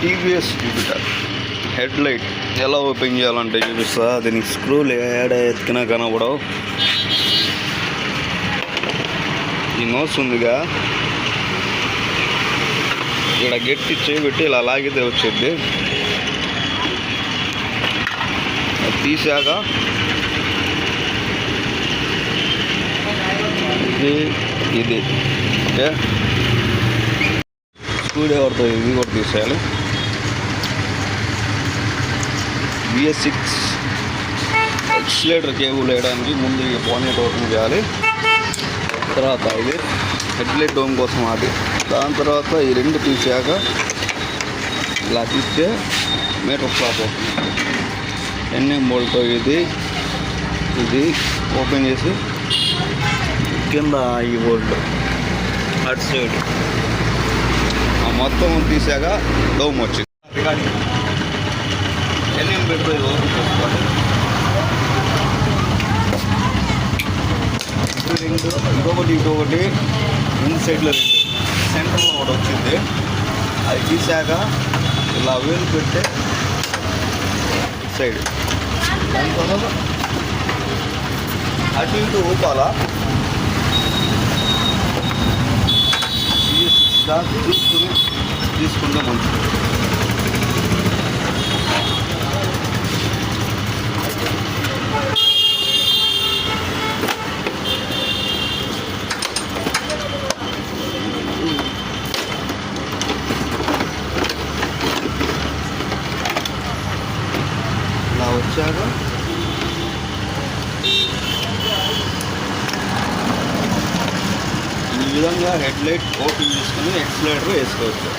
TVS Jupiter head light ఎలా open చేయాలంటే చూపిస్తా. దీనికి స్క్రూలు ఏడ ఎత్తికినా కనపడవు. ఈ నోస్ ఉందిగా, ఇక్కడ గట్టి చేయబెట్టి ఇలా లాగితే వచ్చేది. అది తీసాక ఇది ఓకే, స్క్రూ డ్రైవర్తో ఇది కూడా తీసేయాలి. BS6 ఎక్సిలేటర్ కేబుల్ వేయడానికి ముందు ఈ బోనెట్ ఓపెన్ చేయాలి. తర్వాత ఇది హెడ్లైట్ డోమ్ కోసం అది. దాని తర్వాత ఈ రెండు తీసాక ఇలా తీస్తే మీటర్ ఫ్లాప్ అవుతుంది. NM బోల్ట్తో ఇది ఓపెన్ చేసి కింద ఈ బోల్ట్ అటు సైడ్ మొత్తం తీసాక డోమ్ వచ్చింది. NM బెల్ట్తో ఇది ఓపెన్ చేసుకోవాలి. ఇంకొకటి ముందు సైడ్లో రెండు, సెంటర్లో ఒకటి వచ్చింది. అది తీసాక ఇలా వేలు పెట్టే సైడ్, దాని తర్వాత అటు ఇటు ఊపాలా. తీసుకుంటే మంచిది. ఇలా వచ్చాక ఈ విధంగా హెడ్ లైట్ ఓపెన్ చేసుకుని ఎక్సిలేటర్ వేసుకోవచ్చు.